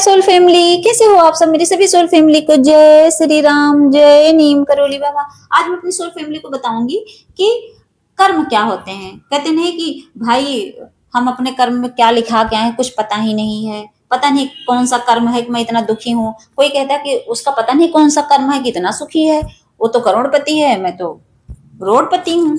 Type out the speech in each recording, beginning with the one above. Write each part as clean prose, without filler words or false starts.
Soul family, कैसे हो आप सब? मेरी सभी सोल फैमिली को जय श्री राम, जय नीम करोली बाबा। आज मैं अपनी सोल फैमिली को बताऊंगी कि कर्म क्या होते हैं। कहते नहीं कि भाई हम अपने कर्म में क्या लिखा क्या है कुछ पता ही नहीं है, पता नहीं कौन सा कर्म है कि मैं इतना दुखी हूँ। कोई कहता है कि उसका पता नहीं कौन सा कर्म है कि इतना सुखी है, वो तो करोड़पति है, मैं तो रोडपति हूँ।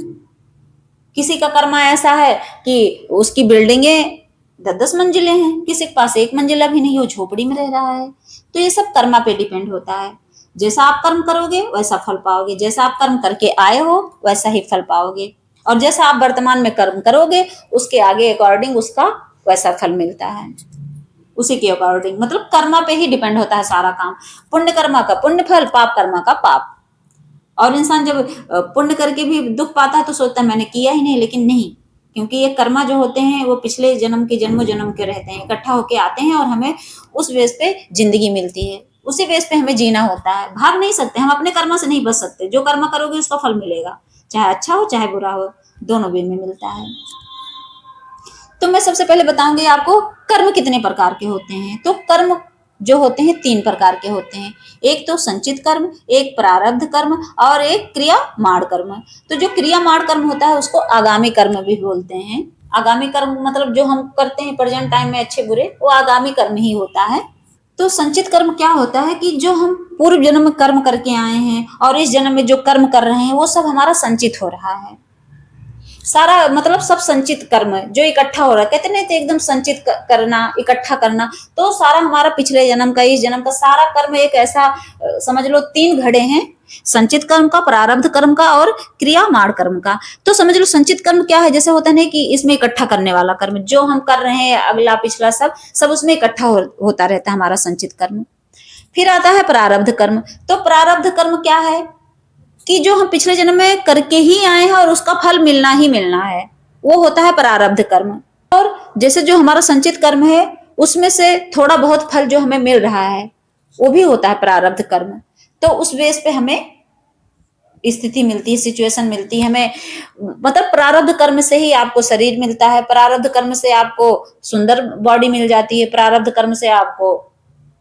किसी का कर्म ऐसा है कि उसकी बिल्डिंगें 10-10 मंजिलें हैं, किसी के पास एक मंजिला भी नहीं, वो झोपड़ी में रह रहा है। तो ये सब कर्मा पे डिपेंड होता है। जैसा आप कर्म करोगे वैसा फल पाओगे, जैसा आप कर्म करके आए हो वैसा ही फल पाओगे, और जैसा आप वर्तमान में कर्म करोगे उसके आगे अकॉर्डिंग उसका वैसा फल मिलता है। उसी के अकॉर्डिंग मतलब कर्मा पे ही डिपेंड होता है सारा काम। पुण्य कर्मा का पुण्य फल, पाप कर्मा का पाप। और इंसान जब पुण्य करके भी दुख पाता है तो सोचता है मैंने किया ही नहीं, लेकिन नहीं, क्योंकि ये कर्मा जो होते हैं वो पिछले जन्म के जन्मों जन्म के रहते हैं, इकट्ठा होके आते हैं और हमें उस बेस पे जिंदगी मिलती है, उसी बेस पे हमें जीना होता है। भाग नहीं सकते हम, अपने कर्मा से नहीं बच सकते। जो कर्मा करोगे उसका फल मिलेगा, चाहे अच्छा हो चाहे बुरा हो, दोनों वे में मिलता है। तो मैं सबसे पहले बताऊंगी आपको कर्म कितने प्रकार के होते हैं। तो कर्म जो होते हैं 3 प्रकार के होते हैं। एक तो संचित कर्म, एक प्रारब्ध कर्म और एक क्रिया माण कर्म। तो जो क्रिया माण कर्म होता है उसको आगामी कर्म भी बोलते हैं। आगामी कर्म मतलब जो हम करते हैं प्रेजेंट टाइम में अच्छे बुरे, वो आगामी कर्म ही होता है। तो संचित कर्म क्या होता है कि जो हम पूर्व जन्म में कर्म करके आए हैं और इस जन्म में जो कर्म कर रहे हैं वो सब हमारा संचित हो रहा है। सारा मतलब सब संचित कर्म जो इकट्ठा हो रहा है, कहते नहीं तो एकदम संचित करना, इकट्ठा करना। तो सारा हमारा पिछले जन्म का इस जन्म का सारा कर्म एक ऐसा समझ लो 3 घड़े हैं, संचित कर्म का, प्रारब्ध कर्म का और क्रिया माण कर्म का। तो समझ लो संचित कर्म क्या है, जैसे होता नहीं कि इसमें इकट्ठा करने वाला कर्म जो हम कर रहे हैं, अगला पिछला सब उसमें इकट्ठा होता रहता है हमारा संचित कर्म। फिर आता है प्रारब्ध कर्म। तो प्रारब्ध कर्म क्या है कि जो हम पिछले जन्म में करके ही आए हैं और उसका फल मिलना ही मिलना है, वो होता है प्रारब्ध कर्म। और जैसे जो हमारा संचित कर्म है उसमें से थोड़ा बहुत फल जो हमें मिल रहा है वो भी होता है प्रारब्ध कर्म। तो उस बेस पे हमें स्थिति मिलती है, सिचुएशन मिलती है हमें। मतलब प्रारब्ध कर्म से ही आपको शरीर मिलता है, प्रारब्ध कर्म से आपको सुंदर बॉडी मिल जाती है, प्रारब्ध कर्म से आपको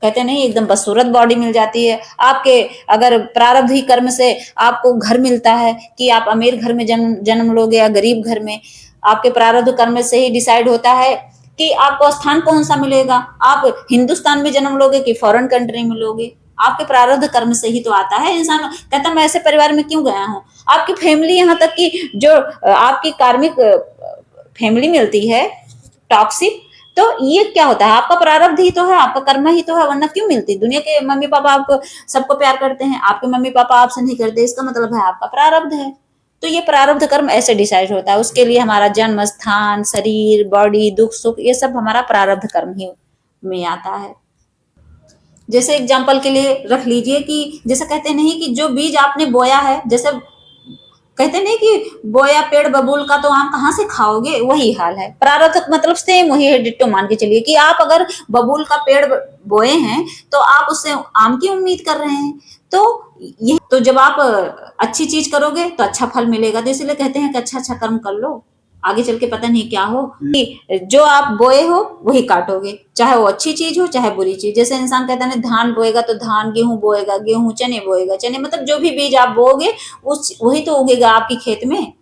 कहते नहीं एकदम बदसूरत बॉडी मिल जाती है आपके। अगर प्रारब्ध ही कर्म से आपको घर मिलता है कि आप अमीर घर में जन्म लोगे या गरीब घर में, आपके प्रारब्ध कर्म से ही डिसाइड होता है कि आपको स्थान कौन सा मिलेगा। आप हिंदुस्तान में जन्म लोगे कि फॉरेन कंट्री में लोगे, आपके प्रारब्ध कर्म से ही तो आता है। इंसान कहता मैं ऐसे परिवार में क्यों गया हूँ। आपकी फैमिली, यहाँ तक कि जो आपकी कार्मिक फैमिली मिलती है टॉक्सिक, तो ये क्या होता है, आपका प्रारब्ध ही तो है, आपका कर्म ही तो है, वरना क्यों मिलती। दुनिया के मम्मी पापा आपको सबको प्यार करते हैं, आपके मम्मी पापा आपसे नहीं करते, इसका मतलब है आपका प्रारब्ध है। तो ये प्रारब्ध कर्म ऐसे डिसाइड होता है, उसके लिए हमारा जन्म स्थान, शरीर, बॉडी, दुख सुख, ये सब हमारा प्रारब्ध कर्म ही में आता है। जैसे एग्जाम्पल के लिए रख लीजिए कि जैसे कहते नहीं कि जो बीज आपने बोया है, जैसे कहते नहीं कि बोया पेड़ बबूल का तो आम कहाँ से खाओगे, वही हाल है। प्रारब्ध मतलब सेम वही है, डिट्टो मान के चलिए कि आप अगर बबूल का पेड़ बोए हैं तो आप उससे आम की उम्मीद कर रहे हैं। तो ये तो जब आप अच्छी चीज करोगे तो अच्छा फल मिलेगा। तो इसलिए कहते हैं कि अच्छा अच्छा कर्म कर लो, आगे चल के पता नहीं क्या हो, कि जो आप बोए हो वही काटोगे, चाहे वो अच्छी चीज हो चाहे बुरी चीज। जैसे इंसान कहता है धान बोएगा तो धान, गेहूं बोएगा गेहूं, चने बोएगा चने, मतलब जो भी बीज आप बोओगे उस वही तो उगेगा आपकी खेत में।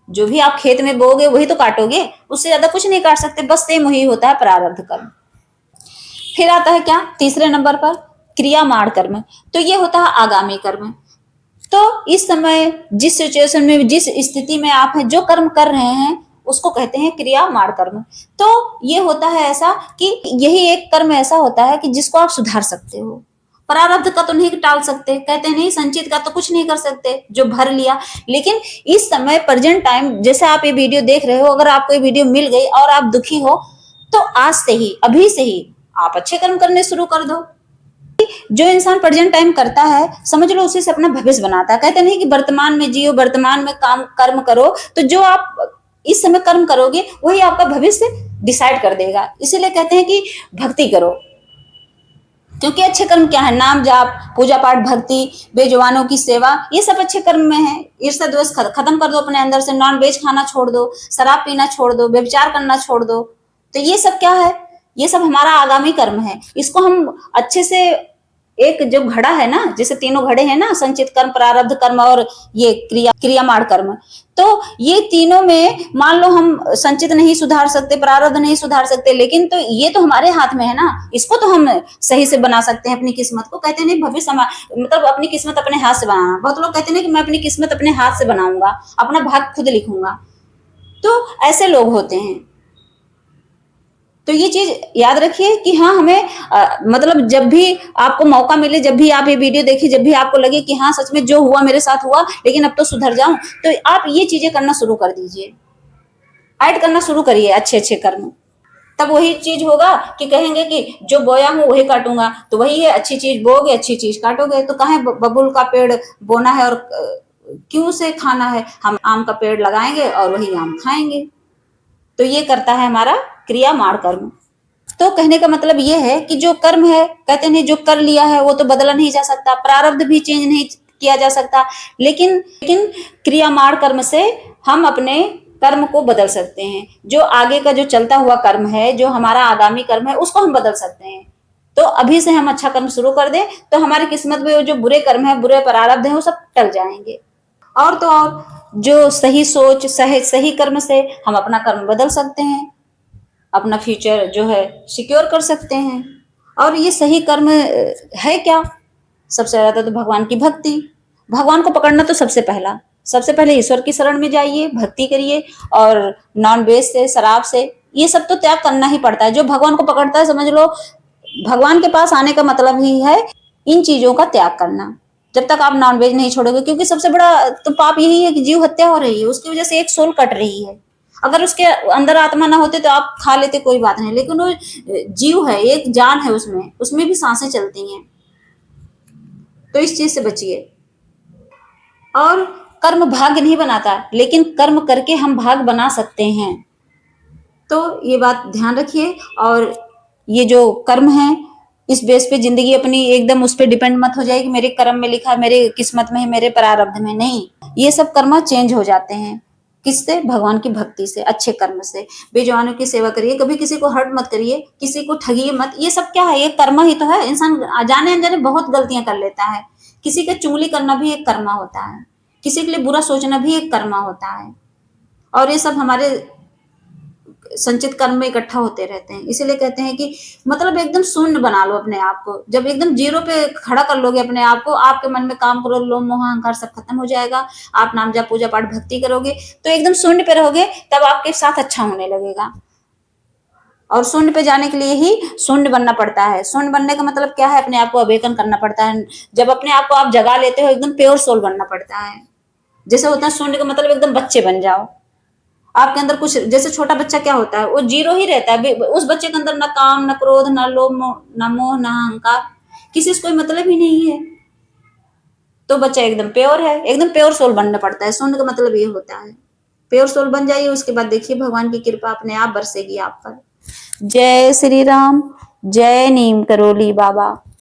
जो भी आप खेत में बोओगे वही तो काटोगे, उससे ज्यादा कुछ नहीं काट सकते। बस सेम वही होता है प्रारब्ध कर्म। फिर आता है क्या तीसरे नंबर पर, क्रिया माण कर्म। तो ये होता है आगामी कर्म। तो इस समय जिस सिचुएशन में, जिस स्थिति में आप हैं, जो कर्म कर रहे हैं उसको कहते हैं क्रिया माण कर्म। तो ये होता है ऐसा कि यही एक कर्म ऐसा होता है कि जिसको आप सुधार सकते हो। प्रारब्ध का तो नहीं टाल सकते, कहते नहीं संचित का तो कुछ नहीं कर सकते जो भर लिया। लेकिन इस समय प्रेजेंट टाइम जैसे आप ये वीडियो देख रहे हो, अगर आपको ये वीडियो मिल गई और आप दुखी हो तो आज से ही, अभी से ही आप अच्छे कर्म करने शुरू कर दो। जो इंसान प्रेजेंट टाइम करता है समझ लो उसी से अपना भविष्य बनाता है। कहते नहीं कि वर्तमान में जियो, वर्तमान में काम कर्म करो। तो जो आप इस समय कर्म करोगे वही आपका भविष्य डिसाइड कर देगा। इसीलिए कहते हैं कि भक्ति करो, क्योंकि अच्छे कर्म क्या है, नाम जाप, पूजा पाठ, भक्ति, बेजुबानों की सेवा, ये सब अच्छे कर्म में है। ईर्ष्या द्वेष खत्म कर दो अपने अंदर से, नॉन वेज खाना छोड़ दो, शराब पीना छोड़ दो, व्यभिचार करना छोड़ दो। तो ये सब क्या है, ये सब हमारा आगामी कर्म है। इसको हम अच्छे से, एक जो घड़ा है ना, जैसे तीनों घड़े हैं ना, संचित कर्म, प्रारब्ध कर्म और ये क्रियामाण कर्म, तो ये तीनों में मान लो हम संचित नहीं सुधार सकते, प्रारब्ध नहीं सुधार सकते, लेकिन तो ये तो हमारे हाथ में है ना, इसको तो हम सही से बना सकते हैं अपनी किस्मत को। कहते नहीं भविष्य मतलब अपनी किस्मत अपने हाथ से बनाना। बहुत लोग कहते हैं कि मैं अपनी किस्मत अपने हाथ से बनाऊंगा, अपना भाग खुद लिखूंगा, तो ऐसे लोग होते हैं। तो ये चीज याद रखिए कि हाँ, हमें मतलब जब भी आपको मौका मिले, जब भी आप ये वीडियो देखिए, जब भी आपको लगे कि हाँ सच में जो हुआ मेरे साथ हुआ, लेकिन अब तो सुधर जाऊं, तो आप ये चीजें करना शुरू कर दीजिए, ऐड करना शुरू करिए अच्छे अच्छे कर्म। तब वही चीज होगा कि कहेंगे कि जो बोया हूं वही काटूंगा, तो वही है, अच्छी चीज बोगे अच्छी चीज काटोगे। तो कहे बबूल का पेड़ बोना है और क्यों से खाना है, हम आम का पेड़ लगाएंगे और वही आम खाएंगे। तो ये करता है हमारा क्रियामाण कर्म। तो कहने का मतलब ये है कि जो कर्म है, कहते नहीं जो कर लिया है वो तो बदला नहीं जा सकता, प्रारब्ध भी चेंज नहीं किया जा सकता, लेकिन क्रियामाण कर्म से हम अपने कर्म को बदल सकते हैं। जो आगे का जो चलता हुआ कर्म है, जो हमारा आगामी कर्म है, उसको हम बदल सकते हैं। तो अभी से हम अच्छा कर्म शुरू कर दें तो हमारी किस्मत में जो बुरे कर्म है, बुरे प्रारब्ध है, वो सब टल जाएंगे। और तो और जो सही सोच, सही कर्म से हम अपना कर्म बदल सकते हैं, अपना फ्यूचर जो है सिक्योर कर सकते हैं। और ये सही कर्म है क्या? सबसे ज्यादा तो भगवान की भक्ति। भगवान को पकड़ना तो सबसे पहले ईश्वर की शरण में जाइए, भक्ति करिए, और नॉन वेज से, शराब से, ये सब तो त्याग करना ही पड़ता है। जो भगवान को पकड़ता है, समझ लो भगवान के पास आने का मतलब ही है इन चीजों का त्याग करना। जब तक आप नॉन वेज नहीं छोड़ोगे, क्योंकि सबसे बड़ा तो पाप यही है कि जीव हत्या हो रही है, उसकी वजह से एक सोल कट रही है। अगर उसके अंदर आत्मा ना होते तो आप खा लेते, कोई बात नहीं, लेकिन वो जीव है, एक जान है उसमें, उसमें भी सांसें चलती हैं। तो इस चीज से बचिए। और कर्म भाग्य नहीं बनाता, लेकिन कर्म करके हम भाग बना सकते हैं। तो ये बात ध्यान रखिए। और ये जो कर्म है, इस बेस पे जिंदगी अपनी एकदम उस पर डिपेंड मत हो जाए कि मेरे कर्म में लिखा, मेरे किस्मत में है, मेरे प्रारब्ध में नहीं। ये सब कर्म चेंज हो जाते हैं। किससे? भगवान की भक्ति से, अच्छे कर्म से। बेजुबानों की सेवा करिए, कभी किसी को हर्ट मत करिए, किसी को ठगिए मत। ये सब क्या है? ये कर्म ही तो है। इंसान जाने अनजाने बहुत गलतियां कर लेता है। किसी का चुगली करना भी एक कर्म होता है, किसी के लिए बुरा सोचना भी एक कर्म होता है। और ये सब हमारे संचित कर्म में इकट्ठा होते रहते हैं। इसीलिए कहते हैं कि मतलब एकदम शून्य बना लो अपने आप को। जब एकदम जीरो पे खड़ा कर लोगे अपने आप को, आपके मन में काम करो, लोभ मोह अहंकार सब खत्म हो जाएगा, आप नाम जप पूजा पाठ भक्ति करोगे, तो एकदम शून्य पे रहोगे, तब आपके साथ अच्छा होने लगेगा। और शून्य पे जाने के लिए ही शून्य बनना पड़ता है। शून्य बनने का मतलब क्या है? अपने आप को अवेकन करना पड़ता है। जब अपने आप को आप जगा लेते हो, एकदम प्योर सोल बनना पड़ता है। जैसे होता है शून्य का मतलब एकदम बच्चे बन जाओ। आपके अंदर कुछ, जैसे छोटा बच्चा क्या होता है, वो जीरो ही रहता है। उस बच्चे के अंदर ना काम, ना क्रोध, ना लोभ, ना मोह, ना अहंकार, किसी से कोई मतलब ही नहीं है। तो बच्चा एकदम प्योर है, एकदम प्योर सोल बनना पड़ता है। शून्य का मतलब ये होता है। प्योर सोल बन जाइए, उसके बाद देखिए भगवान की कृपा अपने आप बरसेगी आप पर। जय श्री राम, जय नीम करोली बाबा।